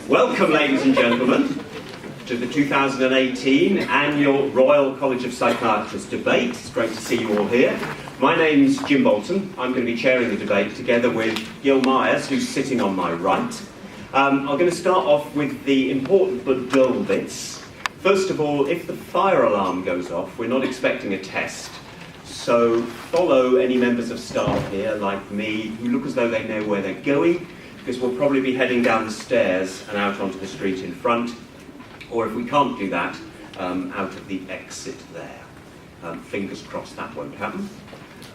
Welcome, ladies and gentlemen, to the 2018 Annual Royal College of Psychiatrists debate. It's great to see you all here. My name's Jim Bolton. I'm going to be chairing the debate together with Gil Myers, who's sitting on my right. I'm going to start off with the important but dull bits. First of all, if the fire alarm goes off, we're not expecting a test. So follow any members of staff here, like me, who look as though they know where they're going, because we'll probably be heading down the stairs and out onto the street in front, or if we can't do that, out of the exit there. Fingers crossed that won't happen.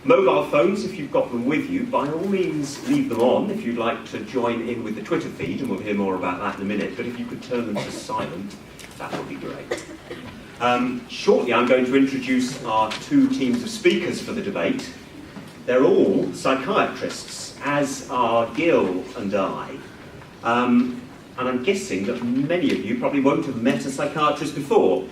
Mobile phones, if you've got them with you, by all means leave them on if you'd like to join in with the Twitter feed, and we'll hear more about that in a minute, but if you could turn them to silent, that would be great. Shortly I'm going to introduce our two teams of speakers for the debate. They're all psychiatrists, as are Gil and I. And I'm guessing that many of you probably won't have met a psychiatrist before.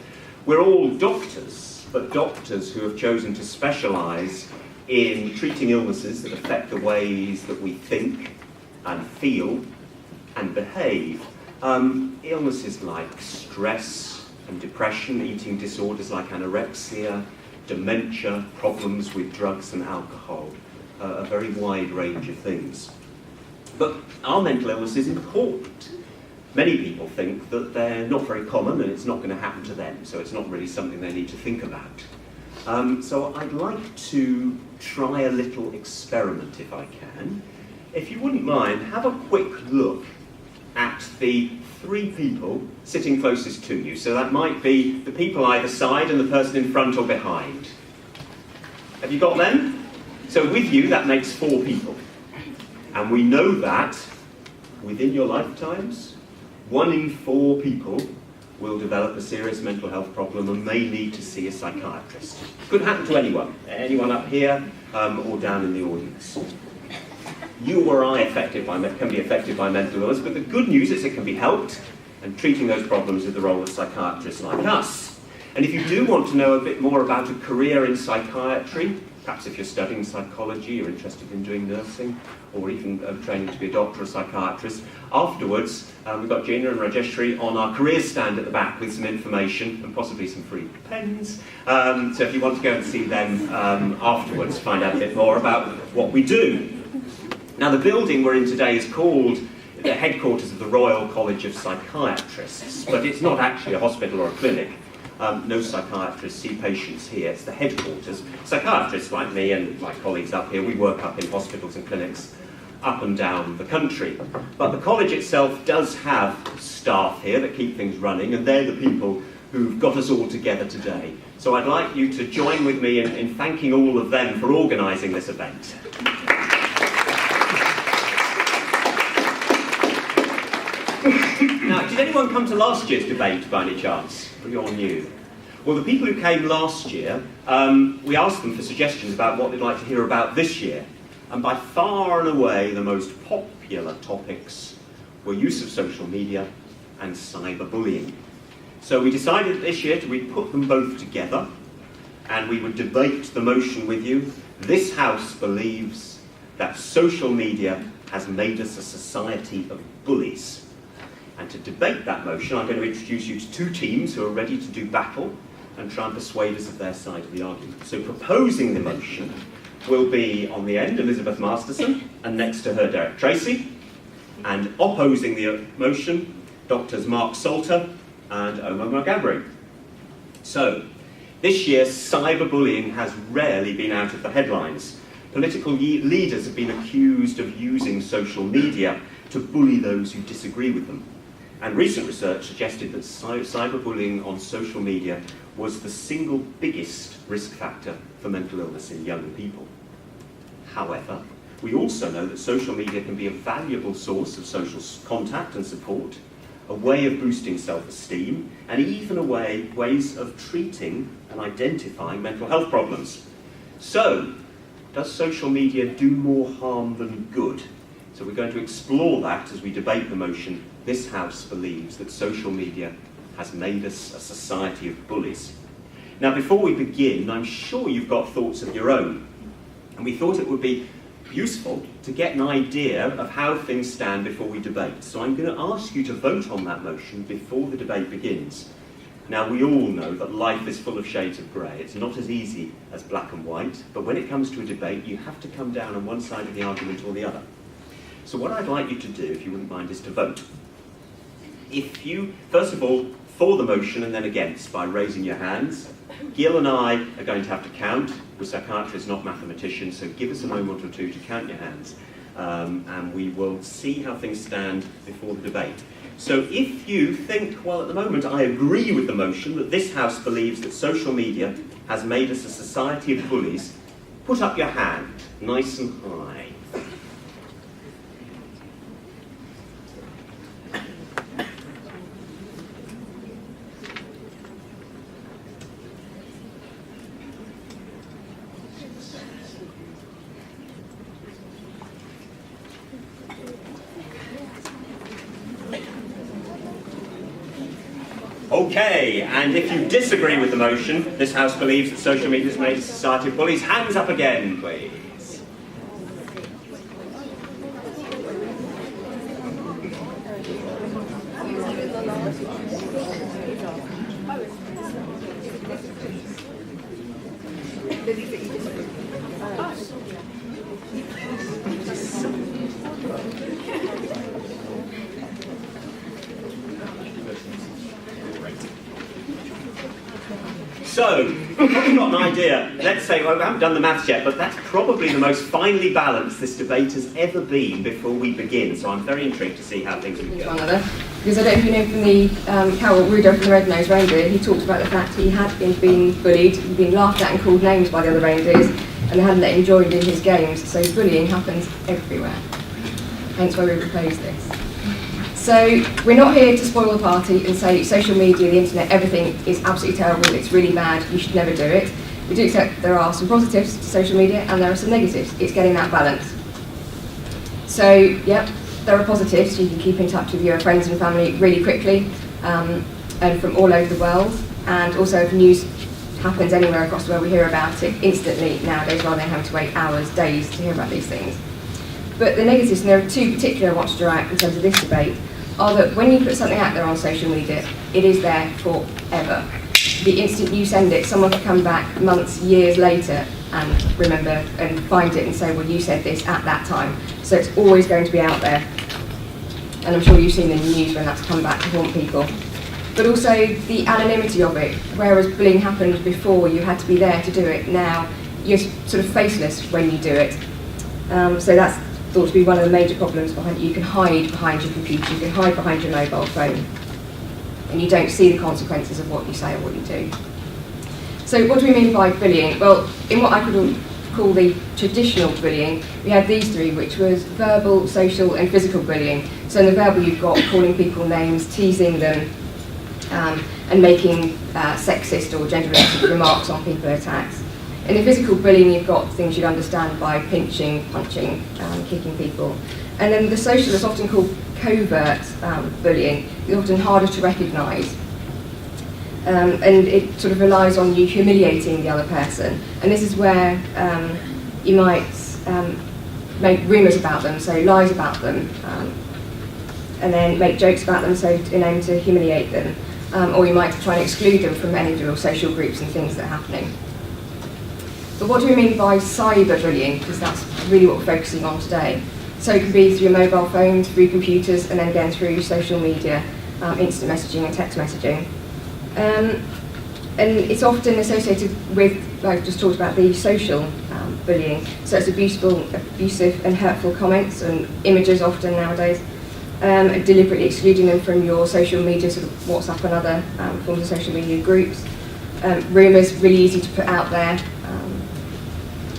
We're all doctors, but doctors who have chosen to specialise in treating illnesses that affect the ways that we think and feel and behave. Illnesses like stress and depression, eating disorders like anorexia, dementia, problems with drugs and alcohol, a very wide range of things. But our mental illness is important. Many people think that they're not very common and it's not going to happen to them, so it's not really something they need to think about. So I'd like to try a little experiment if I can. If you wouldn't mind, have a quick look at the three people sitting closest to you. So that might be the people either side and the person in front or behind. Have you got them? So with you, that makes 4 people. And we know that within your lifetimes, 1 in 4 people will develop a serious mental health problem and may need to see a psychiatrist. Could happen to anyone up here or down in the audience. You or I can be affected by mental illness, but the good news is it can be helped, and treating those problems is the role of psychiatrists like us. And if you do want to know a bit more about a career in psychiatry, perhaps if you're studying psychology, you're interested in doing nursing, or even training to be a doctor or psychiatrist, afterwards we've got Gina and Rajeshri on our careers stand at the back with some information and possibly some free pens. So if you want to go and see them afterwards, find out a bit more about what we do. Now, the building we're in today is called the headquarters of the Royal College of Psychiatrists, but it's not actually a hospital or a clinic. No psychiatrists see patients here, it's the headquarters. Psychiatrists like me and my colleagues up here, we work up in hospitals and clinics up and down the country. But the college itself does have staff here that keep things running, and they're the people who've got us all together today. So I'd like you to join with me in thanking all of them for organising this event. Now, did anyone come to last year's debate by any chance? Or you're new? Well, the people who came last year, we asked them for suggestions about what they'd like to hear about this year. And by far and away, the most popular topics were use of social media and cyberbullying. So we decided this year we'd put them both together and we would debate the motion with you. This house believes that social media has made us a society of bullies. And to debate that motion, I'm going to introduce you to 2 teams who are ready to do battle and try and persuade us of their side of the argument. So proposing the motion will be on the end Elizabeth Masterson, and next to her Derek Tracy, and opposing the motion, Doctors Mark Salter and Omar Montgomery. So, this year cyberbullying has rarely been out of the headlines. Political leaders have been accused of using social media to bully those who disagree with them. And recent research suggested that cyberbullying on social media was the single biggest risk factor for mental illness in young people. However, we also know that social media can be a valuable source of social contact and support, a way of boosting self-esteem, and even ways of treating and identifying mental health problems. So, does social media do more harm than good? So we're going to explore that as we debate the motion. This House believes that social media has made us a society of bullies. Now, before we begin, I'm sure you've got thoughts of your own. And we thought it would be useful to get an idea of how things stand before we debate. So I'm going to ask you to vote on that motion before the debate begins. Now, we all know that life is full of shades of grey. It's not as easy as black and white, but when it comes to a debate, you have to come down on one side of the argument or the other. So what I'd like you to do, if you wouldn't mind, is to vote. If you, first of all, for the motion and then against by raising your hands. Gil and I are going to have to count. We're psychiatrists, not mathematicians, so give us a moment or two to count your hands. And we will see how things stand before the debate. So if you think, well, at the moment I agree with the motion that this House believes that social media has made us a society of bullies, put up your hand, nice and high. Okay, and if you disagree with the motion, this House believes that social media has made a society of bullies. Hands up again, please. So, you've probably got an idea. Let's say, well, I haven't done the maths yet, but that's probably the most finely balanced this debate has ever been before we begin. So I'm very intrigued to see how things will go. Because I don't know if you know from the Carol Rudolph and the Red-Nosed Reindeer, he talked about the fact he had been bullied, he'd been laughed at and called names by the other reindeers, and they hadn't let him join in his games. So bullying happens everywhere. Hence why we proposed this. So we're not here to spoil the party and say social media, the internet, everything is absolutely terrible, it's really bad, you should never do it. We do accept there are some positives to social media and there are some negatives. It's getting that balance. So, yep, there are positives. You can keep in touch with your friends and family really quickly and from all over the world. And also if news happens anywhere across the world, we hear about it instantly nowadays rather than having to wait hours, days to hear about these things. But the negatives, and there are two particular I want to draw out in terms of this debate, are that when you put something out there on social media, it is there forever. The instant you send it, someone can come back months, years later and remember and find it and say, well, you said this at that time. So it's always going to be out there. And I'm sure you've seen in the news when that's come back to haunt people. But also the anonymity of it, whereas bullying happened before, you had to be there to do it. Now you're sort of faceless when you do it. So that's thought to be one of the major problems behind it. You can hide behind your computer, you can hide behind your mobile phone, and you don't see the consequences of what you say or what you do. So what do we mean by bullying? Well, in what I could call the traditional bullying, we had these three, which was verbal, social and physical bullying. So in the verbal you've got calling people names, teasing them, and making sexist or gender-related remarks on people or attacks. In the physical bullying, you've got things you'd understand by pinching, punching, kicking people. And then the social is often called covert bullying. It's often harder to recognise. And it sort of relies on you humiliating the other person. And this is where you might make rumours about them, so lies about them, and then make jokes about them, so in aim to humiliate them. Or you might try and exclude them from individual social groups and things that are happening. But what do we mean by cyberbullying? Because that's really what we're focusing on today. So it can be through your mobile phones, through computers, and then again through social media, instant messaging and text messaging. And it's often associated with, like I just talked about, the social bullying. So it's abusive and hurtful comments and images often nowadays, deliberately excluding them from your social media, sort of WhatsApp and other forms of social media groups. Rumours, really easy to put out there.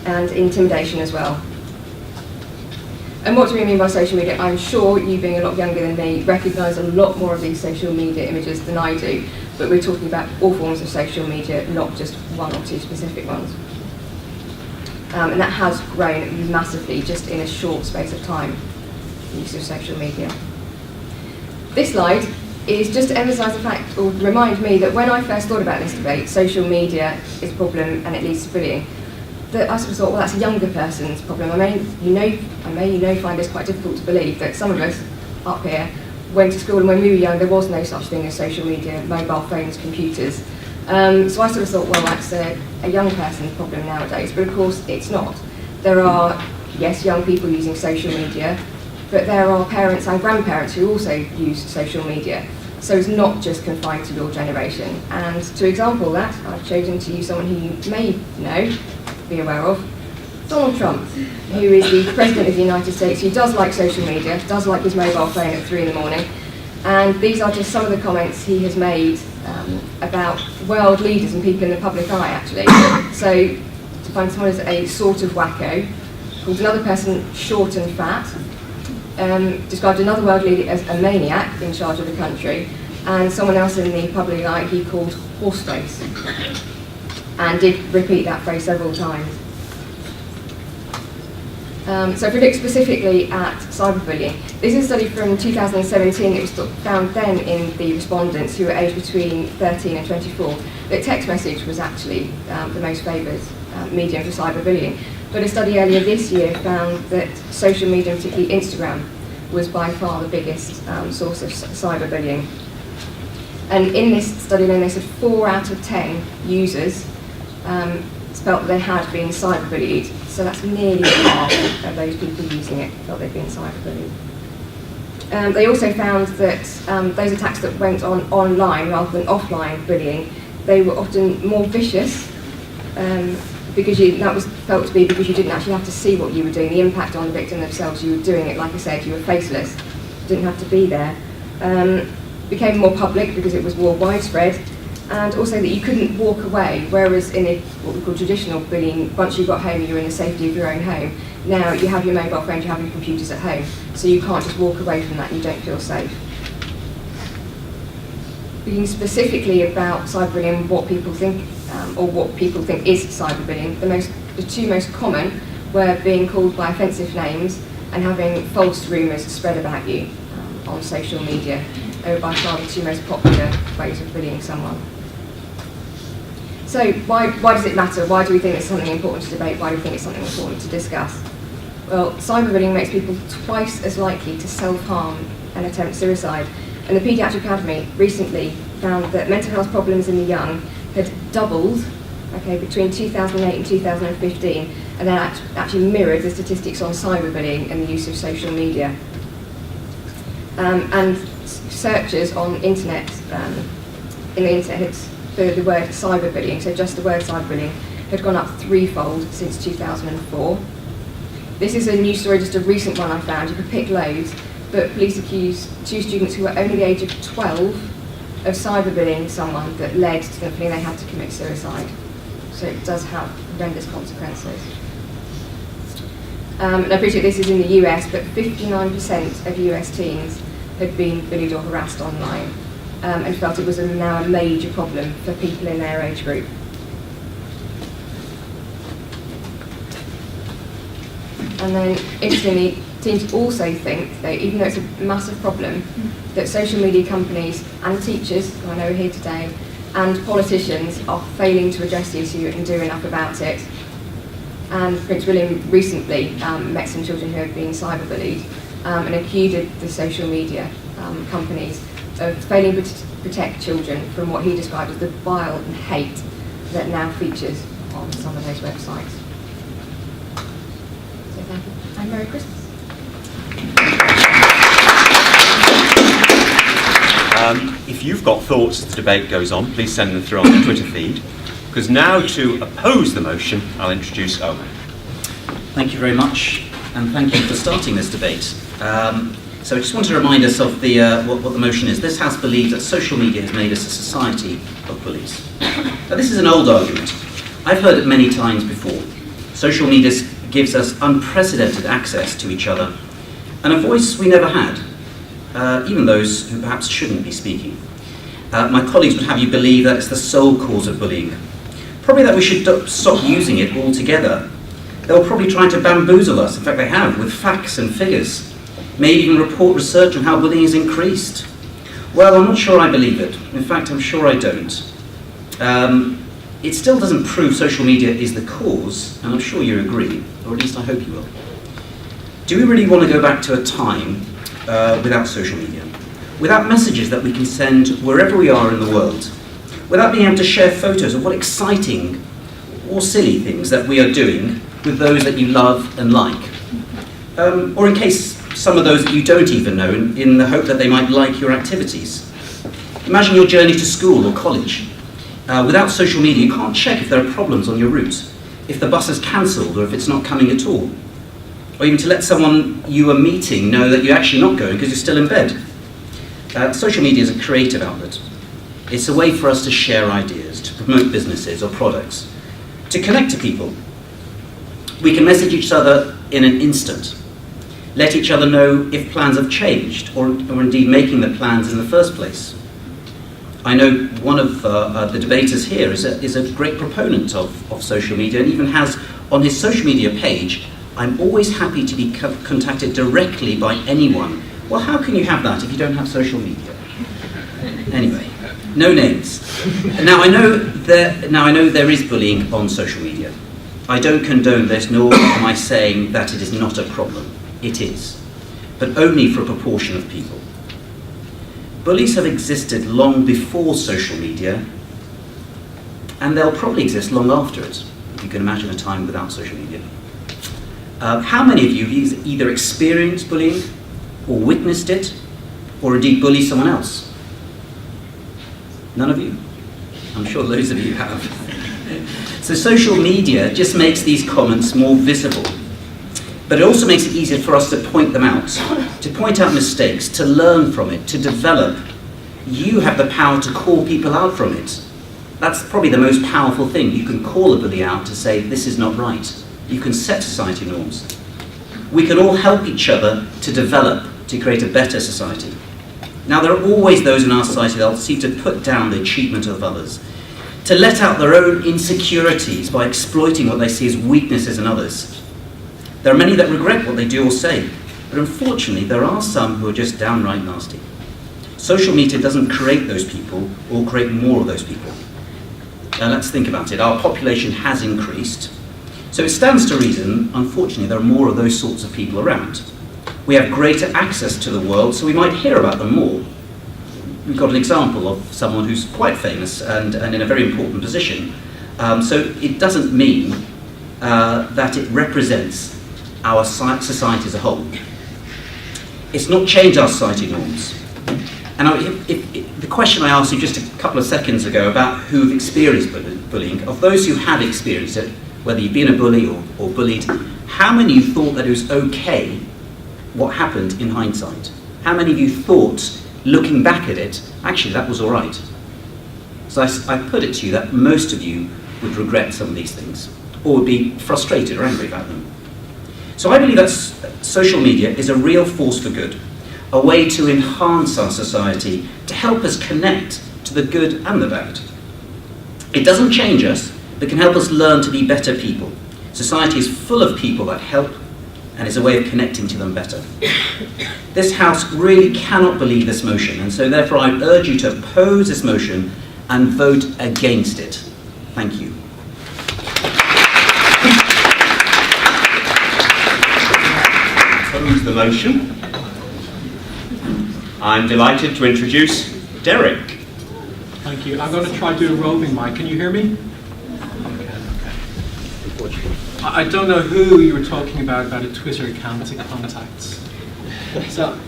And intimidation as well. And what do we mean by social media? I'm sure you, being a lot younger than me, recognise a lot more of these social media images than I do, but we're talking about all forms of social media, not just one or two specific ones. And that has grown massively just in a short space of time, the use of social media. This slide is just to emphasise the fact, or remind me that when I first thought about this debate, social media is a problem and it leads to bullying. that I sort of thought, well, that's a younger person's problem. I may, find this quite difficult to believe that some of us up here went to school, and when we were young, there was no such thing as social media, mobile phones, computers. So I sort of thought, well, that's a young person's problem nowadays, but of course it's not. There are, yes, young people using social media, but there are parents and grandparents who also use social media. So it's not just confined to your generation. And to example that, I've chosen to use someone who you may know, be aware of, Donald Trump, who is the President of the United States, who does like social media, does like his mobile phone at 3 in the morning. And these are just some of the comments he has made about world leaders and people in the public eye, actually. So, to find someone as a sort of wacko, called another person short and fat, described another world leader as a maniac in charge of the country, and someone else in the public eye he called horseface, and did repeat that phrase several times. So if we look specifically at cyberbullying, this is a study from 2017. It was found then in the respondents who were aged between 13 and 24 that text message was actually the most favoured medium for cyberbullying. But a study earlier this year found that social media, particularly Instagram, was by far the biggest source of cyberbullying. And in this study, then they said 4 out of 10 users felt that they had been cyberbullied. So that's nearly half of those people using it felt they'd been cyberbullied. They also found that those attacks that went on online rather than offline bullying, they were often more vicious because that was felt to be because you didn't actually have to see what you were doing, the impact on the victim themselves. You were doing it, like I said, you were faceless, didn't have to be there. Became more public because it was more widespread, and also that you couldn't walk away, whereas in what we call traditional bullying, once you got home, you were in the safety of your own home. Now you have your mobile phones, you have your computers at home, so you can't just walk away from that and you don't feel safe. Speaking specifically about cyberbullying, what people think, or what people think is cyberbullying, the 2 most common were being called by offensive names and having false rumours spread about you on social media. They were by far the 2 most popular ways of bullying someone. So why does it matter? Why do we think it's something important to debate? Why do we think it's something important to discuss? Well, cyberbullying makes people twice as likely to self-harm and attempt suicide. And the Paediatric Academy recently found that mental health problems in the young had doubled between 2008 and 2015, and then actually mirrored the statistics on cyberbullying and the use of social media. And searches on internet, in the internet, for the word cyberbullying, so just the word cyberbullying, had gone up 3-fold since 2004. This is a news story, just a recent one I found. You could pick loads, but police accused 2 students who were only the age of 12 of cyberbullying someone that led to them feeling they had to commit suicide. So it does have horrendous consequences. And I appreciate this is in the US, but 59% of US teens had been bullied or harassed online, and felt it was now a major problem for people in their age group. And then, interestingly, teens also think, though, even though it's a massive problem, that social media companies and teachers, who I know are here today, and politicians are failing to address the issue and do enough about it. And Prince William recently met some children who had been cyberbullied and accused the social media companies of failing to protect children from what he described as the vile and hate that now features on some of those websites. So thank you, and Merry Christmas. If you've got thoughts as the debate goes on, please send them through on the Twitter feed. Because now, to oppose the motion, I'll introduce Owen. Thank you very much, and thank you for starting this debate. So I just want to remind us of what the motion is. This House believes that social media has made us a society of bullies. Now, this is an old argument. I've heard it many times before. Social media gives us unprecedented access to each other, and a voice we never had, even those who perhaps shouldn't be speaking. My colleagues would have you believe that it's the sole cause of bullying. Probably that we should stop using it altogether. They'll probably try to bamboozle us, in fact they have, with facts and figures. Maybe even report research on how bullying has increased. Well, I'm not sure I believe it. In fact, I'm sure I don't. it still doesn't prove social media is the cause, and I'm sure you agree, or at least I hope you will. Do we really want to go back to a time without social media? Without messages that we can send wherever we are in the world? Without being able to share photos of what exciting or silly things that we are doing with those that you love and like? Or in case some of those that you don't even know, in the hope that they might like your activities. Imagine your journey to school or college. Without social media, you can't check if there are problems on your route, if the bus is cancelled or if it's not coming at all. Or even to let someone you are meeting know that you're actually not going because you're still in bed. Social media is a creative outlet. It's a way for us to share ideas, to promote businesses or products, to connect to people. We can message each other in an instant, let each other know if plans have changed, or indeed making the plans in the first place. I know one of the debaters here is a great proponent of social media, and even has on his social media page, "I'm always happy to be contacted directly by anyone." Well, how can you have that if you don't have social media? Anyway, no names. Now I know there is bullying on social media. I don't condone this, nor am I saying that it is not a problem. It is, but only for a proportion of people. Bullies have existed long before social media, and they'll probably exist long after it, if you can imagine a time without social media. How many of you have either experienced bullying, or witnessed it, or indeed bully someone else? None of you? I'm sure loads of you have. So social media just makes these comments more visible. But it also makes it easier for us to point them out, to point out mistakes, to learn from it, to develop. You have the power to call people out from it. That's probably the most powerful thing. You can call a bully out to say, this is not right. You can set society norms. We can all help each other to develop, to create a better society. Now, there are always those in our society that will seek to put down the achievement of others, to let out their own insecurities by exploiting what they see as weaknesses in others. There are many that regret what they do or say, but unfortunately there are some who are just downright nasty. Social media doesn't create those people or create more of those people. Now let's think about it. Our population has increased, so it stands to reason, unfortunately, there are more of those sorts of people around. We have greater access to the world, so we might hear about them more. We've got an example of someone who's quite famous and in a very important position. So it doesn't mean that it represents our society as a whole. It's not changed our society norms. And the question I asked you just a couple of seconds ago about who've experienced bullying, of those who have experienced it, whether you've been a bully or bullied, how many of you thought that it was okay what happened in hindsight? How many of you thought, looking back at it, actually that was all right? So I put it to you that most of you would regret some of these things, or would be frustrated or angry about them. So I believe that social media is a real force for good, a way to enhance our society, to help us connect to the good and the bad. It doesn't change us, but can help us learn to be better people. Society is full of people that help, and is a way of connecting to them better. This House really cannot believe this motion, and so therefore I urge you to oppose this motion and vote against it. Thank you. Oppose the motion. I'm delighted to introduce Derek. Thank you. I'm going to try to do a roving mic. Can you hear me? I don't know who you were talking about a Twitter account and contacts. So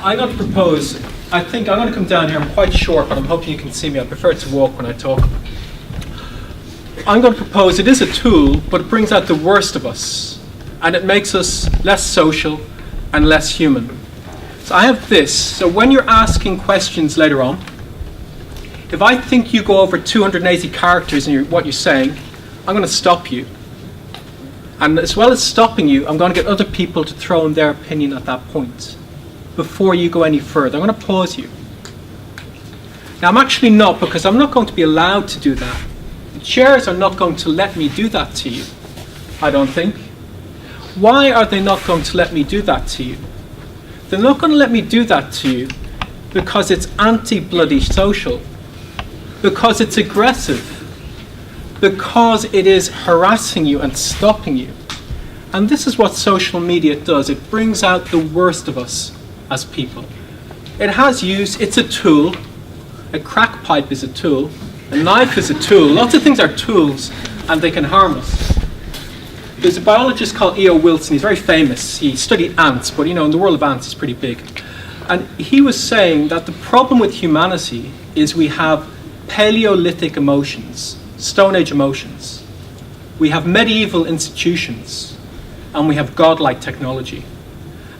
I'm going to propose, I think I'm going to come down here. I'm quite short, but I'm hoping you can see me. I prefer to walk when I talk. I'm going to propose it is a tool, but it brings out the worst of us. And it makes us less social and less human. So I have this. So when you're asking questions later on, if I think you go over 280 characters in what you're saying, I'm going to stop you. And as well as stopping you, I'm going to get other people to throw in their opinion at that point before you go any further. I'm going to pause you. Now I'm actually not, because I'm not going to be allowed to do that. The chairs are not going to let me do that to you, I don't think. Why are they not going to let me do that to you? They're not going to let me do that to you because it's anti-bloody social, because it's aggressive, because it is harassing you and stopping you. And this is what social media does. It brings out the worst of us as people. It has use, it's a tool. A crack pipe is a tool. A knife is a tool. Lots of things are tools, and they can harm us. There's a biologist called E.O. Wilson. He's very famous. He studied ants, but in the world of ants, it's pretty big. And he was saying that the problem with humanity is we have Paleolithic emotions, Stone Age emotions. We have medieval institutions, and we have godlike technology.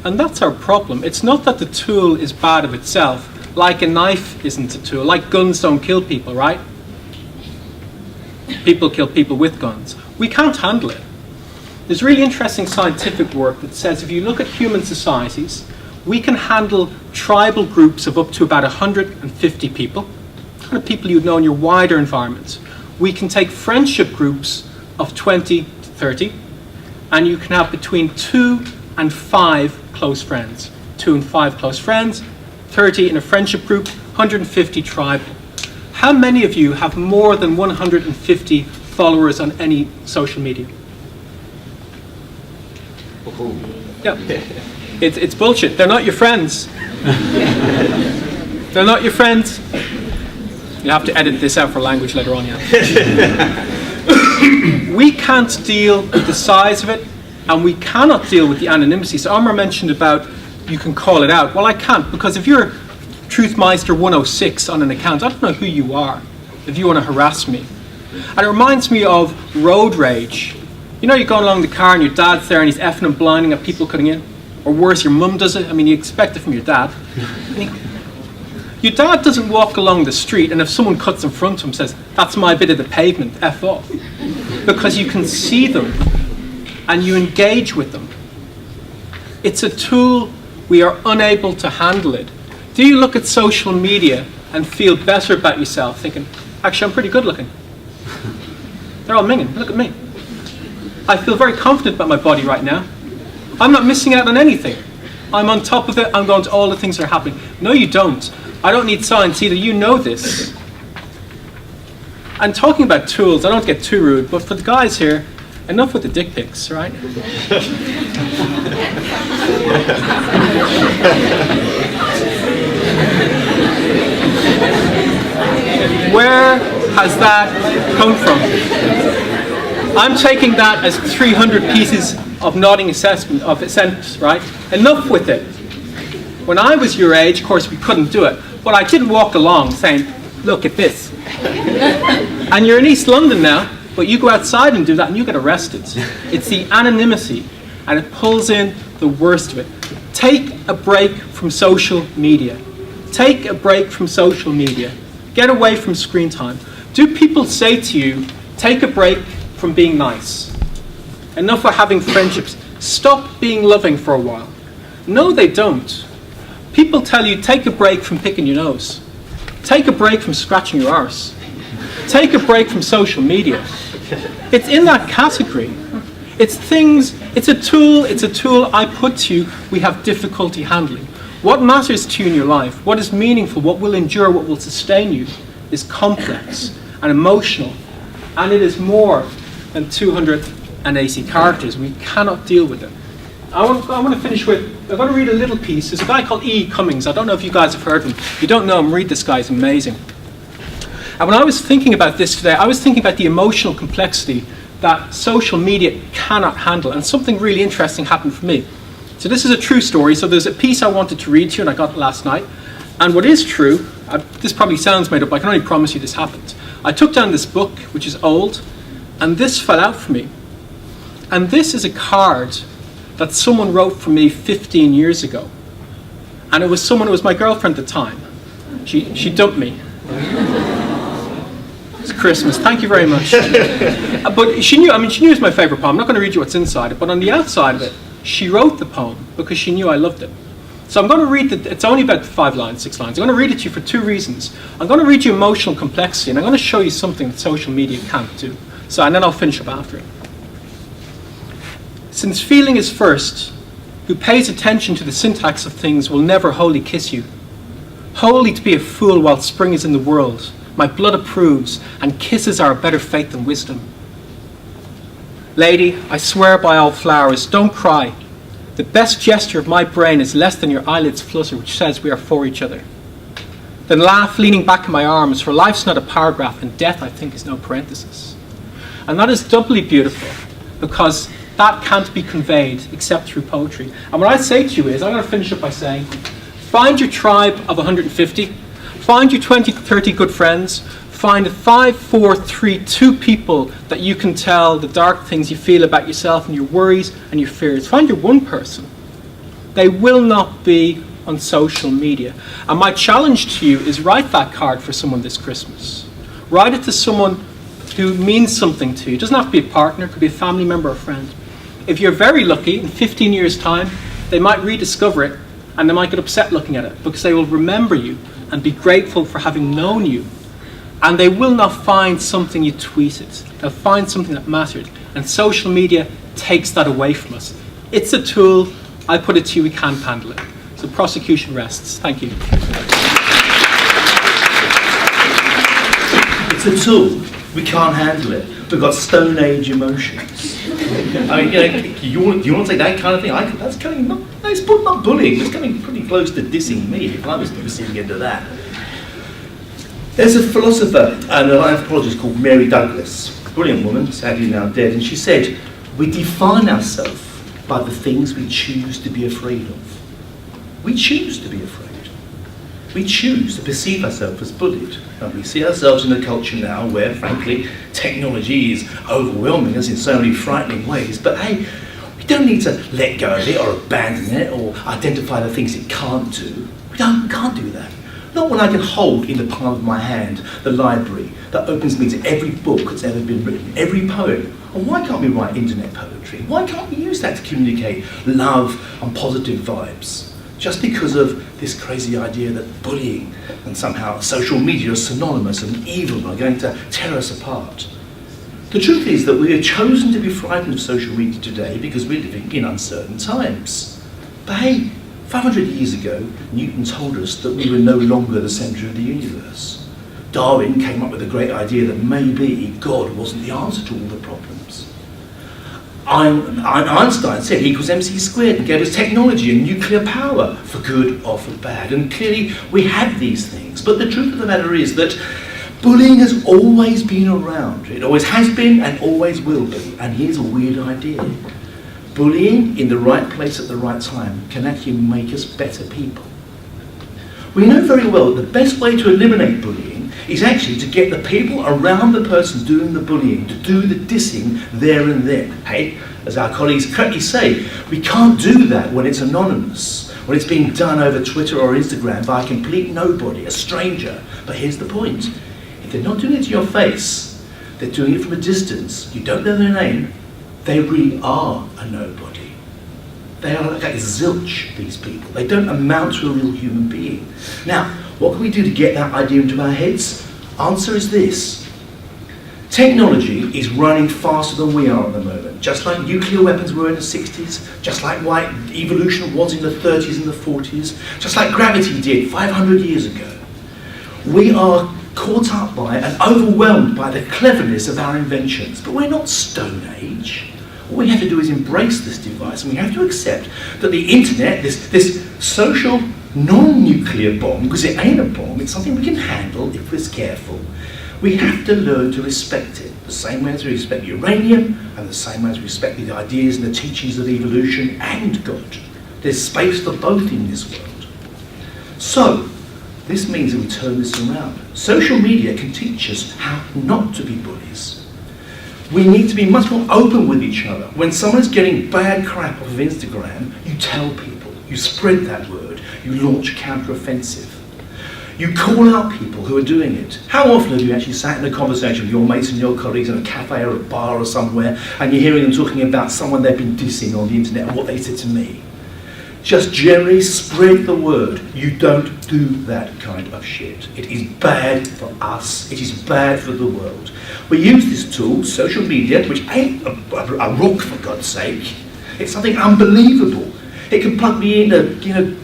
And that's our problem. It's not that the tool is bad of itself, like a knife isn't a tool, like guns don't kill people, right? People kill people with guns. We can't handle it. There's really interesting scientific work that says if you look at human societies, we can handle tribal groups of up to about 150 people, kind of people you'd know in your wider environment. We can take friendship groups of 20 to 30, and you can have between 2 and 5 close friends. 2 and 5 close friends, 30 in a friendship group, 150 tribal. How many of you have more than 150 followers on any social media? Yeah. It's bullshit. They're not your friends. They're not your friends. You have to edit this out for language later on, yeah. We can't deal with the size of it, and we cannot deal with the anonymity. So Omar mentioned about you can call it out. Well, I can't, because if you're Truthmeister 106 on an account, I don't know who you are if you want to harass me. And it reminds me of road rage. You know, you're going along the car and your dad's there and he's effing and blinding at people cutting in. Or worse, your mum does it. I mean, you expect it from your dad. Your dad doesn't walk along the street and if someone cuts in front of him says, that's my bit of the pavement, F off. Because you can see them and you engage with them. It's a tool. We are unable to handle it. Do you look at social media and feel better about yourself, thinking, actually, I'm pretty good looking? They're all minging. Look at me. I feel very confident about my body right now. I'm not missing out on anything. I'm on top of it. I'm going to all the things that are happening. No, you don't. I don't need science either. You know this. And talking about tools, I don't get too rude, but for the guys here, enough with the dick pics, right? Where has that come from? I'm taking that as 300 pieces of nodding assessment of a sentence, right? Enough with it. When I was your age, of course, we couldn't do it, but I didn't walk along saying, look at this. And you're in East London now, but you go outside and do that and you get arrested. It's the anonymity, and it pulls in the worst of it. Take a break from social media. Take a break from social media. Get away from screen time. Do people say to you, take a break from being nice? Enough of having friendships. Stop being loving for a while. No, they don't. People tell you, take a break from picking your nose. Take a break from scratching your arse. Take a break from social media. It's in that category. It's things, it's a tool I put to you we have difficulty handling. What matters to you in your life, what is meaningful, what will endure, what will sustain you, is complex and emotional. And it is more than 280 characters. We cannot deal with it. I want to finish with, I'm going to read a little piece. There's a guy called E. Cummings. I don't know if you guys have heard of him. If you don't know him, read this guy. He's amazing. And when I was thinking about this today, I was thinking about the emotional complexity that social media cannot handle. And something really interesting happened for me. So this is a true story. So there's a piece I wanted to read to you, and I got it last night. And what is true, this probably sounds made up, I can only promise you this happened. I took down this book, which is old, and this fell out for me. And this is a card that someone wrote for me 15 years ago. And it was someone who was my girlfriend at the time. She dumped me. It's Christmas, thank you very much. But she knew it was my favorite poem. I'm not going to read you what's inside it, but on the outside of it, she wrote the poem because she knew I loved it. So I'm going to read it. It's only about 5 lines, 6 lines. I'm going to read it to you for 2 reasons. I'm going to read you emotional complexity, and I'm going to show you something that social media can't do. And then I'll finish up after it. Since feeling is first, who pays attention to the syntax of things will never wholly kiss you. Wholly to be a fool while spring is in the world, my blood approves, and kisses are a better fate than wisdom. Lady, I swear by all flowers, don't cry. The best gesture of my brain is less than your eyelids flutter, which says we are for each other. Then laugh, leaning back in my arms, for life's not a paragraph, and death, I think, is no parenthesis. And that is doubly beautiful, because that can't be conveyed except through poetry. And what I'd say to you is, I'm going to finish up by saying, find your tribe of 150, find your 20 to 30 good friends, find 5, 4, 3, 2 people that you can tell the dark things you feel about yourself and your worries and your fears. Find your one person. They will not be on social media. And my challenge to you is write that card for someone this Christmas. Write it to someone who means something to you. It doesn't have to be a partner, it could be a family member or a friend. If you're very lucky, in 15 years' time, they might rediscover it and they might get upset looking at it because they will remember you and be grateful for having known you. And they will not find something you tweeted. They'll find something that mattered. And social media takes that away from us. It's a tool. I put it to you, we can't handle it. So prosecution rests. Thank you. It's a tool. We can't handle it. We've got Stone Age emotions. I mean, you want to say that kind of thing? That's coming. No, it's not bullying. It's coming pretty close to dissing me if I was receiving into that. There's a philosopher and an anthropologist called Mary Douglas, a brilliant woman, sadly now dead, and she said, "We define ourselves by the things we choose to be afraid of." We choose to be afraid. We choose to perceive ourselves as bullied. And we see ourselves in a culture now where, frankly, technology is overwhelming us in so many frightening ways. But hey, we don't need to let go of it or abandon it or identify the things it can't do. We can't do that. Not when I can hold in the palm of my hand the library that opens me to every book that's ever been written, every poem. And why can't we write internet poetry? Why can't we use that to communicate love and positive vibes? Just because of this crazy idea that bullying and somehow social media are synonymous and evil and are going to tear us apart. The truth is that we have chosen to be frightened of social media today because we're living in uncertain times. But hey, 500 years ago, Newton told us that we were no longer the centre of the universe. Darwin came up with the great idea that maybe God wasn't the answer to all the problems. Einstein said E equals mc squared and gave us technology and nuclear power for good or for bad. And clearly we have these things. But the truth of the matter is that bullying has always been around. It always has been and always will be. And here's a weird idea. Bullying in the right place at the right time can actually make us better people. We know very well that the best way to eliminate bullying is actually to get the people around the person doing the bullying to do the dissing there and then. Hey, as our colleagues correctly say, we can't do that when it's anonymous, when it's being done over Twitter or Instagram by a complete nobody, a stranger. But here's the point. If they're not doing it to your face, they're doing it from a distance, you don't know their name, they really are a nobody. They are like zilch, these people. They don't amount to a real human being. Now, what can we do to get that idea into our heads? Answer is this. Technology is running faster than we are at the moment. Just like nuclear weapons were in the 60s, just like white evolution was in the 30s and the 40s, just like gravity did 500 years ago. We are caught up by and overwhelmed by the cleverness of our inventions, but we're not Stone Age. All we have to do is embrace this device, and we have to accept that the internet, this social non-nuclear bomb, because it ain't a bomb, it's something we can handle if we're careful. We have to learn to respect it, the same way as we respect uranium, and the same way as we respect the ideas and the teachings of evolution and God. There's space for both in this world. So, this means that we turn this around. Social media can teach us how not to be bullies. We need to be much more open with each other. When someone's getting bad crap off of Instagram, you tell people, you spread that word, you launch a counter-offensive. You call out people who are doing it. How often have you actually sat in a conversation with your mates and your colleagues in a cafe or a bar or somewhere, and you're hearing them talking about someone they've been dissing on the internet and what they said to me? Just generally spread the word. You don't do that kind of shit. It is bad for us. It is bad for the world. We use this tool, social media, which ain't a rock for God's sake. It's something unbelievable. It can plug me into,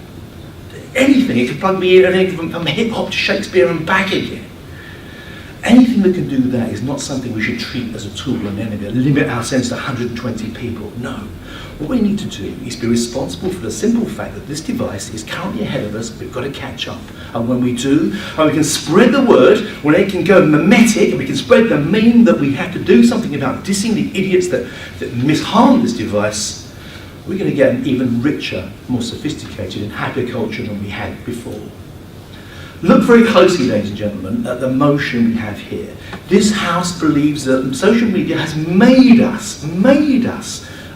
anything. It can plug me in anything from hip hop to Shakespeare and back again. anything that can do that is not something we should treat as a tool and enemy, limit ourselves to 120 people. No. What we need to do is be responsible for the simple fact that this device is currently ahead of us. We've got to catch up. And when we do, and we can spread the word, when it can go mimetic, and we can spread the meme that we have to do something about dissing the idiots that misharm this device, we're going to get an even richer, more sophisticated and happier culture than we had before. Look very closely, ladies and gentlemen, at the motion we have here. This house believes that social media has made us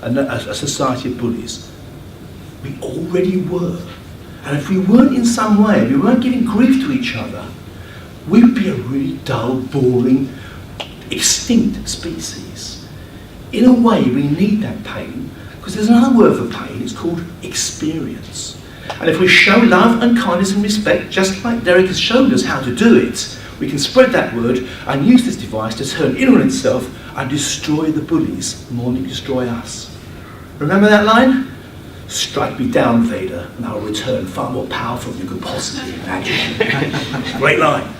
a society of bullies. We already were. And if we weren't in some way, if we weren't giving grief to each other, we'd be a really dull, boring, extinct species. In a way, we need that pain, because there's another word for pain, it's called experience. And if we show love and kindness and respect, just like Derek has shown us how to do it, we can spread that word and use this device to turn in on itself and destroy the bullies more than it destroy us. Remember that line? Strike me down, Vader, and I'll return far more powerful than you could possibly imagine. Great line.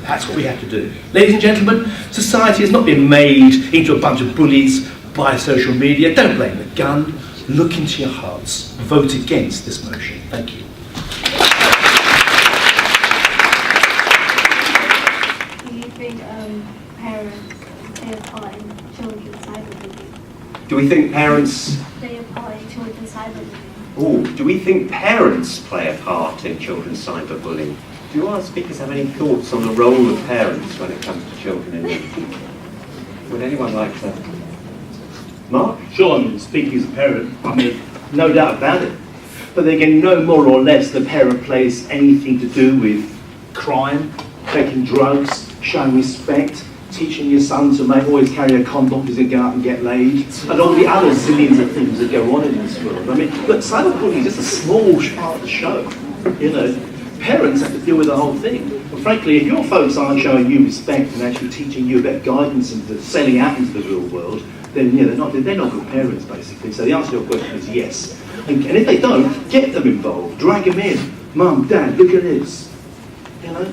That's what we have to do. Ladies and gentlemen, society has not been made into a bunch of bullies by social media. Don't blame the gun. Look into your hearts. Vote against this motion. Thank you. Do you think parents play a part in children's cyberbullying? Do we think parents... Play a part in children's cyberbullying? Oh, do we think parents play a part in children's cyberbullying? Do our speakers have any thoughts on the role of parents when it comes to children in it? Would anyone like to? Mark? Sure, I mean, speaking as a parent, I mean, no doubt about it. But then again, no more or less the parent plays anything to do with crime, taking drugs, showing respect, teaching your son to always carry a condom because he'll go out and get laid, and all the other zillions of things that go on in this world. I mean, look, cyberbullying is just a small part of the show, you know. Parents have to deal with the whole thing. But frankly, if your folks aren't showing you respect and actually teaching you a bit of guidance into selling out into the real world, then yeah, they're not good parents, basically. So the answer to your question is yes. And if they don't, get them involved, drag them in. Mum, Dad, look at this. You know,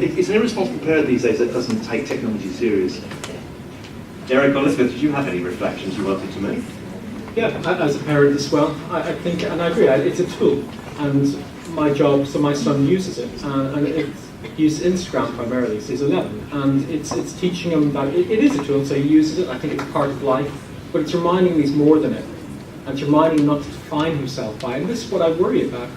it's an irresponsible parent these days that doesn't take technology seriously. Derek or Elizabeth, did you have any reflections you wanted to make? Yeah, as a parent as well, I think, and I agree, it's a tool. And my job, so my son uses it, and it uses Instagram primarily, so he's 11, and it's teaching him that it is a tool, so he uses it. I think it's part of life, but it's reminding him he's more than it, and it's reminding him not to define himself by it. And this is what I worry about.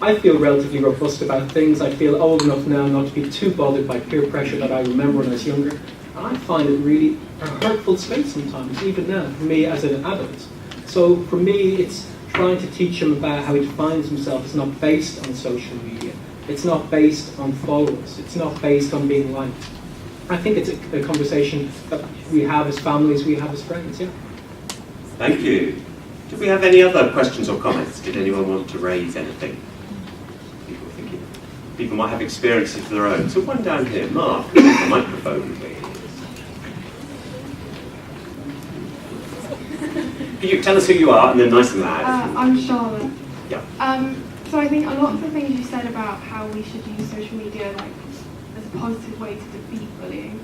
I feel relatively robust about things. I feel old enough now not to be too bothered by peer pressure that I remember when I was younger, and I find it really a hurtful space sometimes, even now, for me as an adult. So for me, it's trying to teach him about how he defines himself is not based on social media. It's not based on followers. It's not based on being liked. I think it's a conversation that we have as families, we have as friends, yeah. Thank you. Did we have any other questions or comments? Did anyone want to raise anything? People might have experiences of their own. So one down here, Mark, the microphone, please. Can you tell us who you are and then nice and loud? I'm Charlotte. Yeah. So I think a lot of the things you said about how we should use social media like as a positive way to defeat bullying,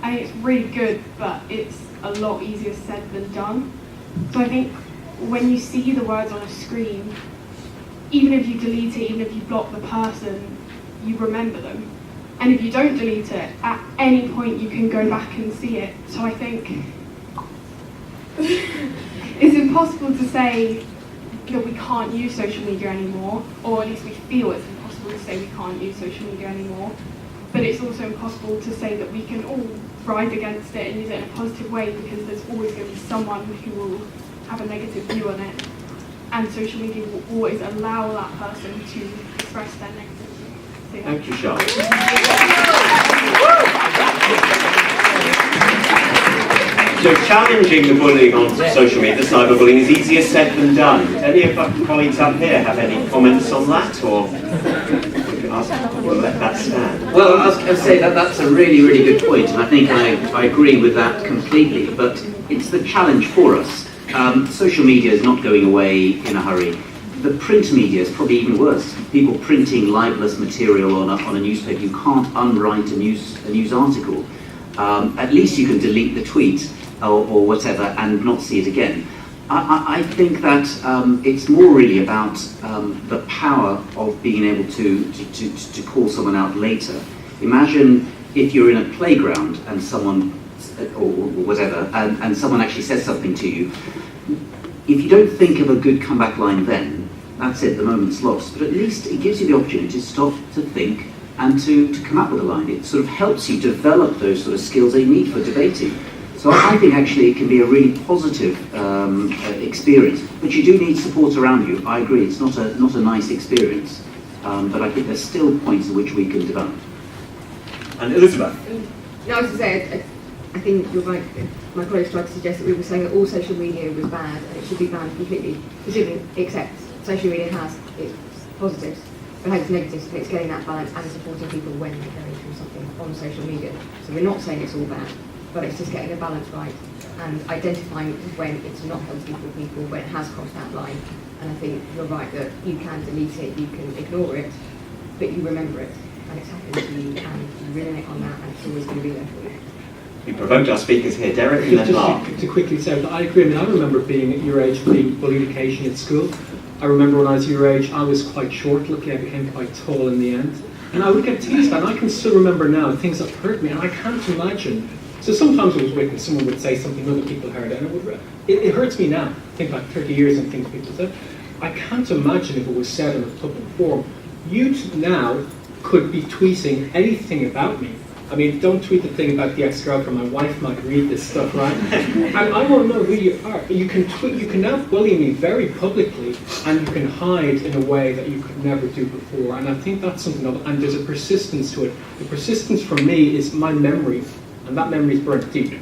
I think it's really good, but it's a lot easier said than done. So I think when you see the words on a screen, even if you delete it, even if you block the person, you remember them. And if you don't delete it, at any point you can go back and see it. So I think it's impossible to say that we can't use social media anymore, or at least we feel it's impossible to say we can't use social media anymore. But it's also impossible to say that we can all ride against it and use it in a positive way, because there's always going to be someone who will have a negative view on it. And social media will always allow that person to express their negative view. So, yeah. Thank you, Charlotte. So challenging the bullying on social media, the cyberbullying, is easier said than done. Any of our colleagues up here have any comments on that, or we'll let that stand? Well, I was going to say that's a really, really good point, and I think I agree with that completely, but it's the challenge for us. Social media is not going away in a hurry. the print media is probably even worse. People printing libelous material on a newspaper, you can't unwrite a news article. At least you can delete the tweet or whatever and not see it again. I think that it's more really about the power of being able to call someone out later. Imagine if you're in a playground and someone, or whatever, and someone actually says something to you. If you don't think of a good comeback line then, that's it, the moment's lost. But at least it gives you the opportunity to stop, to think, and to come up with a line. It sort of helps you develop those sort of skills that you need for debating. So I think actually it can be a really positive experience, but you do need support around you. I agree, it's not a nice experience, but I think there's still points at which we can develop. And Elizabeth? No, I was going to say, I think you're right. My colleagues tried to suggest that we were saying that all social media was bad and it should be banned completely, except social media has its positives, but has its negatives, and it's getting that balance and supporting people when they're going through something on social media. So we're not saying it's all bad, but it's just getting the balance right and identifying when it's not healthy for people, when it has crossed that line. And I think you're right that you can delete it, you can ignore it, but you remember it, and it's happened to you, and you ruminate on that, and it's always going to be there for you. We provoked our speakers here, Derek and then Mark. Just to quickly say that I agree. I mean, I remember being at your age, being bullied occasionally at school. I remember when I was your age, I was quite short. Luckily, I became quite tall in the end. And I would get teased, and I can still remember now things that hurt me, and I can't imagine. So sometimes I was with, and someone would say something, other people heard it, and it hurts me now. Think like 30 years and things people said. I can't imagine if it was said in a public forum. You now could be tweeting anything about me. I mean, don't tweet the thing about the ex-girlfriend. My wife might read this stuff, right? And I won't know who you are. You can tweet. You can now bully me very publicly, and you can hide in a way that you could never do before. And I think that's something. And there's a persistence to it. The persistence for me is my memory, and that memory is burnt deep.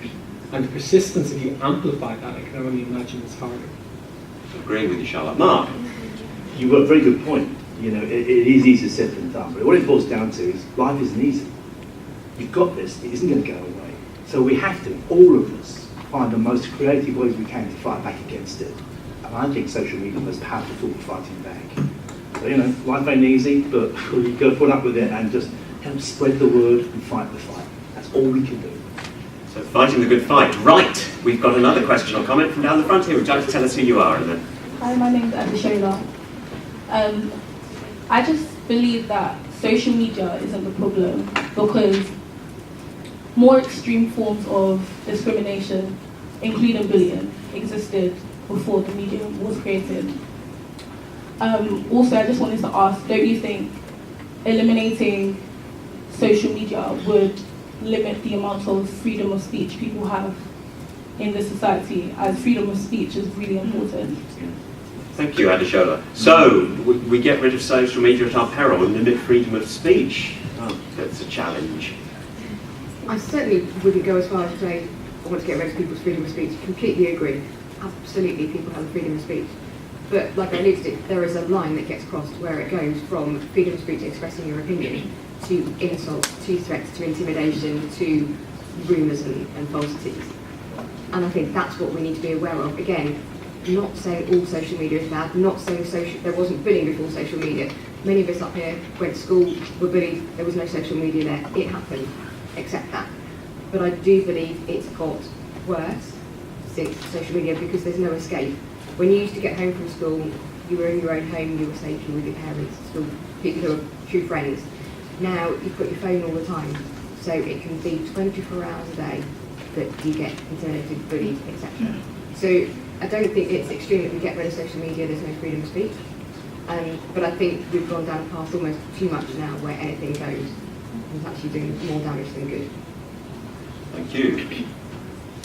And the persistence, if you amplify that, I can only imagine it's harder. Agreeing with you, Charlotte. Mark? You've got a very good point. You know, it is easier said than done. But what it boils down to is life isn't easy. You've got this, it isn't going to go away. So we have to, all of us, find the most creative ways we can to fight back against it. And I think social media is the most powerful tool for fighting back. So, you know, life ain't easy, but you've got to put up with it and just help spread the word and fight the fight. That's all we can do. So fighting the good fight. Right, we've got another question or comment from down the front here. Would you like to tell us who you are? And then? Hi, my name's Adeshola. I just believe that social media isn't the problem because more extreme forms of discrimination, including bullying, existed before the medium was created. Also, I just wanted to ask, don't you think eliminating social media would limit the amount of freedom of speech people have in this society, as freedom of speech is really important? Thank you, Adeshola. So, we get rid of social media at our peril and limit freedom of speech. Oh, that's a challenge. I certainly wouldn't go as far as to say I want to get rid of people's freedom of speech. Completely agree. Absolutely, people have freedom of speech. But like I alluded to, there is a line that gets crossed where it goes from freedom of speech expressing your opinion to insults, to threats, to intimidation, to rumours and falsities. And I think that's what we need to be aware of. Again, not saying all social media is bad, not saying there wasn't bullying before social media. Many of us up here went to school, were bullied, there was no social media there. It happened. Accept that. But I do believe it's got worse since social media because there's no escape. When you used to get home from school, you were in your own home, you were safe, you were with your parents, still people who are true friends. Now you've got your phone all the time, so it can be 24 hours a day that you get intimidated, bullied, etc. So I don't think it's extreme that we get rid of social media, there's no freedom of speech. But I think we've gone down a path almost too much now where anything goes. It's actually doing more damage than good. Thank you.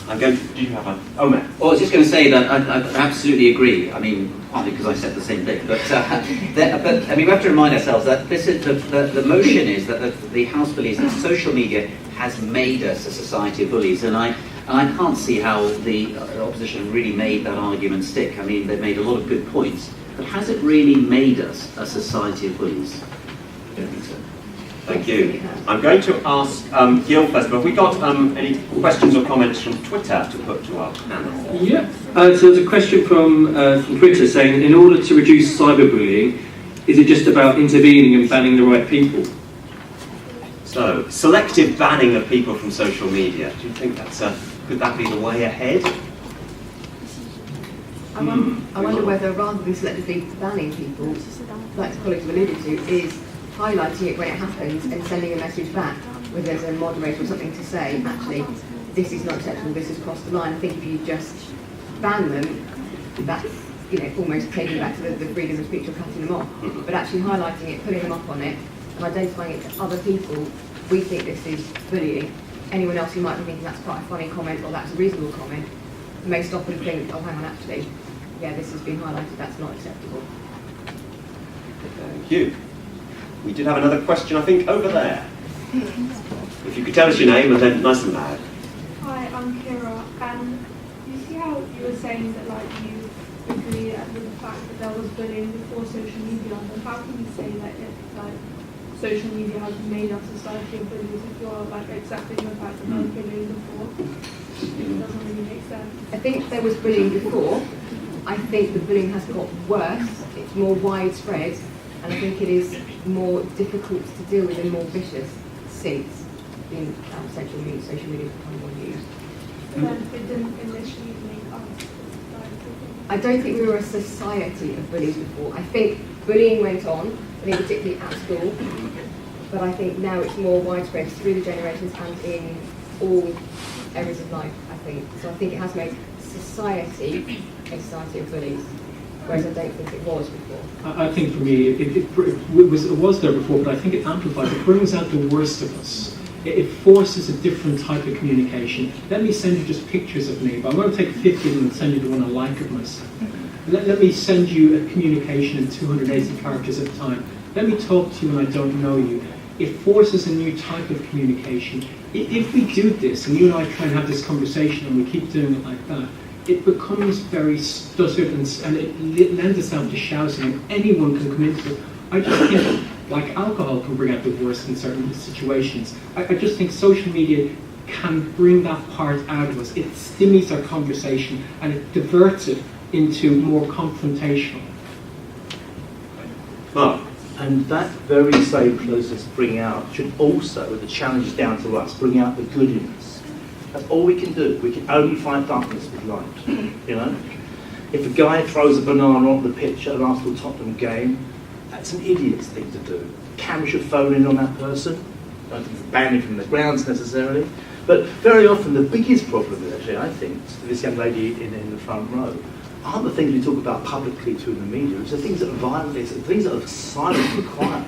I'm going to, do you have a... Oh, Matt. Well, I was just going to say that I absolutely agree. I mean, partly because I said the same thing. But I mean, we have to remind ourselves that this is the motion is that the House believes that social media has made us a society of bullies. And I can't see how the opposition really made that argument stick. I mean, they've made a lot of good points. But has it really made us a society of bullies? I don't think so. Thank you. I'm going to ask Gil first, but have we got any questions or comments from Twitter to put to our panel? Yeah. So there's a question from Twitter saying, in order to reduce cyberbullying, is it just about intervening and banning the right people? So, selective banning of people from social media. Do you think could that be the way ahead? I wonder whether, rather than selectively banning people, like the colleagues have alluded to, is highlighting it when it happens and sending a message back, where there's a moderator or something to say, actually, this is not acceptable, this has crossed the line. I think if you just ban them, that's almost taking back to the freedom of speech or cutting them off. But actually highlighting it, putting them up on it, and identifying it to other people, we think this is bullying. Anyone else who might be thinking that's quite a funny comment or that's a reasonable comment, may stop and think, oh hang on, actually, yeah, this has been highlighted, that's not acceptable. Thank you. We did have another question, I think, over there. If you could tell us your name and then nice and loud. Hi, I'm Kira, and you see how you were saying that you agree with the fact that there was bullying before social media, but how can you say that social media has made our society of bullies if you're accepting the fact that there was bullying before? It doesn't really make sense. I think there was bullying before. I think the bullying has got worse, it's more widespread, and I think it is more difficult to deal with and more vicious since social media has become more used. So then it didn't initially make us. I don't think we were a society of bullies before. I think bullying went on, I think particularly at school, but I think now it's more widespread through the generations and in all areas of life, I think. So I think it has made society a society of bullies, whereas I don't think it was before. I think for me, it was there before, but I think it amplifies. It brings out the worst of us. It forces a different type of communication. Let me send you just pictures of me, but I'm going to take 50 of them and send you the one I like of myself. Let me send you a communication in 280 characters at a time. Let me talk to you when I don't know you. It forces a new type of communication. If we do this, and you and I try and have this conversation and we keep doing it like that, it becomes very stuttered and it lends itself to shouting, and anyone can come into it. I just think, like alcohol can bring out the worst in certain situations, I just think social media can bring that part out of us. It stimulates our conversation and it diverts it into more confrontational. Mark? And that very same process bring out should also, with the challenge down to us, bring out the good in us. That's all we can do. We can only fight darkness with light. If a guy throws a banana on the pitch at an Arsenal Tottenham game, that's an idiot's thing to do. Camera should phone in on that person. I don't think it's banning from the grounds necessarily. But very often the biggest problem is actually, I think, to this young lady in the front row, aren't the things we talk about publicly to in the media. It's the things that are violent, it's the things that are silent and quiet.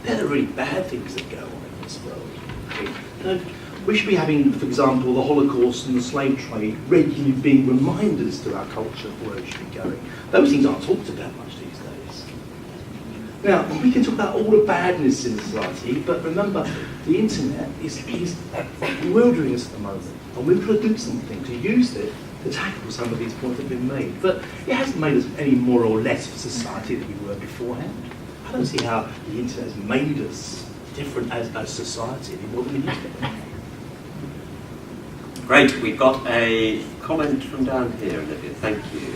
They're the really bad things that go on in this world. We should be having, for example, the Holocaust and the slave trade regularly being reminders to our culture of where it should be going. Those things aren't talked about much these days. Now, we can talk about all the badness in society, but remember, the internet is bewildering us at the moment, and we've got to do something to use it to tackle some of these points that have been made. But it hasn't made us any more or less of a society than we were beforehand. I don't see how the internet has made us different as a society any more than we used to. Great, we've got a comment from down here, Olivia. Thank you.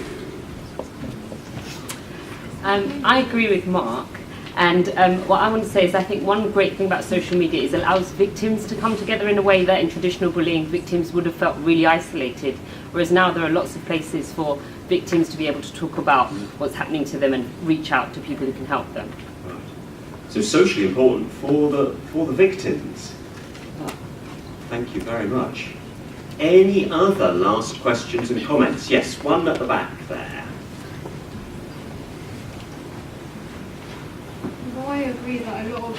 I agree with Mark, and what I want to say is I think one great thing about social media is it allows victims to come together in a way that in traditional bullying victims would have felt really isolated, whereas now there are lots of places for victims to be able to talk about what's happening to them and reach out to people who can help them. Right. So socially important for the victims. Thank you very much. Any other last questions and comments? Yes, one at the back there. Well, I agree that a lot of,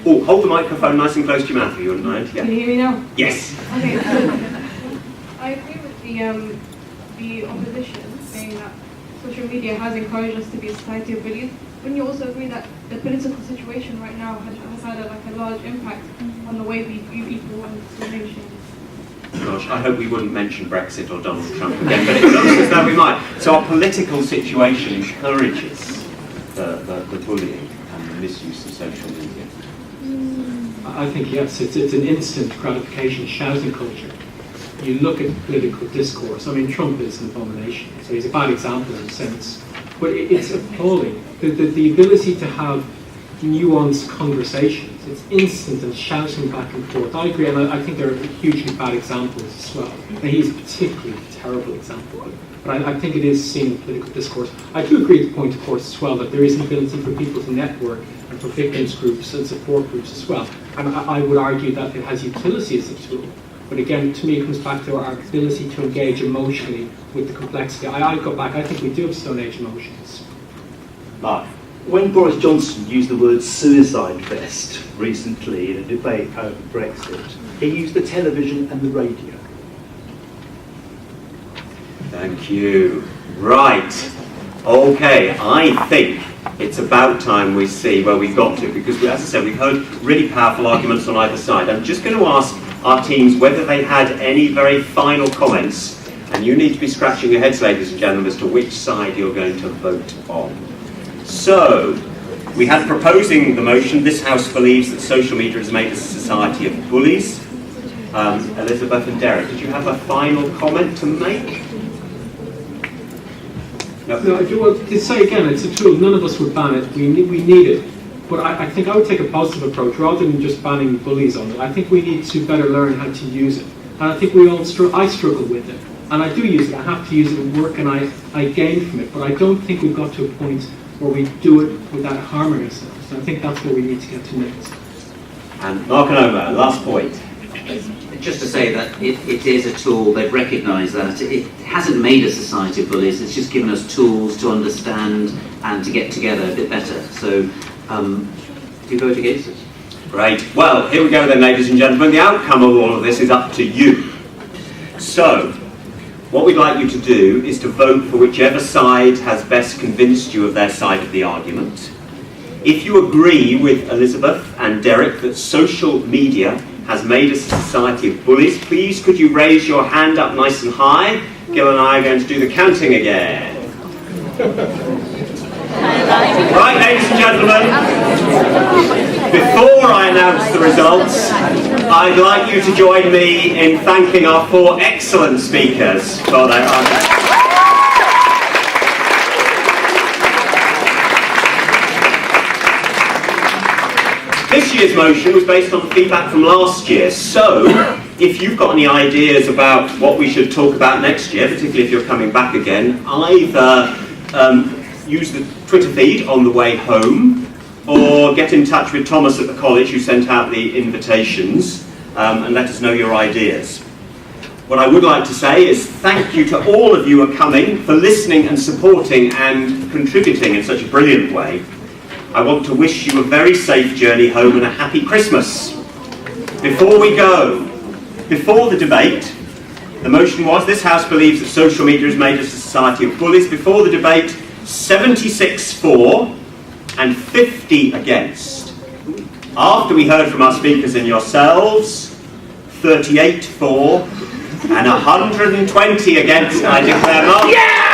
Oh, hold the microphone nice and close to your mouth if you wouldn't mind. Yeah. Can you hear me now? Yes. Okay. I agree with the opposition saying that social media has encouraged us to be a society of bullies. Wouldn't you also agree that the political situation right now has had a large impact on the way we view people and discrimination? Gosh, I hope we wouldn't mention Brexit or Donald Trump again, but it looks as though we might. So our political situation encourages the bullying and the misuse of social media? I think yes, it's an instant gratification shouting culture. You look at political discourse, I mean Trump is an abomination, so he's a bad example in a sense, but it's appalling. The ability to have nuanced conversations, it's instant and shouting back and forth. I agree, and I think there are hugely bad examples as well. And he's a particularly terrible example, but I think it is seen in political discourse. I do agree with the point, of course, as well, that there is an ability for people to network and for victims groups and support groups as well. And I would argue that it has utility as a tool. But again, to me, it comes back to our ability to engage emotionally with the complexity. I go back, I think we do have Stone Age emotions. Mark? When Boris Johnson used the word suicide vest recently in a debate over Brexit, he used the television and the radio. Thank you. Right. Okay, I think it's about time we see where we've got to, because, as I said, we've heard really powerful arguments on either side. I'm just going to ask our teams whether they had any very final comments, and you need to be scratching your heads, ladies and gentlemen, as to which side you're going to vote on. So, we had proposing the motion, this House believes that social media has made us a society of bullies. Elizabeth and Derek, did you have a final comment to make? No, I do want to say again, it's a tool. None of us would ban it. We need it. But I think I would take a positive approach rather than just banning bullies on it. I think we need to better learn how to use it. And I think we all I struggle with it. And I do use it. I have to use it at work and I gain from it. But I don't think we've got to a point where we do it without harming ourselves. I think that's where we need to get to next. And Mark and Omar, last point. Just to say that it is a tool, they've recognised that. It hasn't made a society of bullies, it's just given us tools to understand and to get together a bit better. So, do you vote against it? Great. Well, here we go then, ladies and gentlemen. The outcome of all of this is up to you. So, what we'd like you to do is to vote for whichever side has best convinced you of their side of the argument. If you agree with Elizabeth and Derek that social media has made us a society of bullies, please could you raise your hand up nice and high? Gil and I are going to do the counting again. Right, ladies and gentlemen, before I announce the results, I'd like you to join me in thanking our 4 excellent speakers for their arguments. This year's motion was based on feedback from last year, so if you've got any ideas about what we should talk about next year, particularly if you're coming back again, either use the Twitter feed on the way home, or get in touch with Thomas at the college who sent out the invitations, and let us know your ideas. What I would like to say is thank you to all of you who are coming, for listening and supporting and contributing in such a brilliant way. I want to wish you a very safe journey home and a happy Christmas. Before we go, before the debate, the motion was, this House believes that social media has made us a society of bullies. Before the debate, 76 for and 50 against. After we heard from our speakers and yourselves, 38 for and 120 against. I declare Mark. Yeah!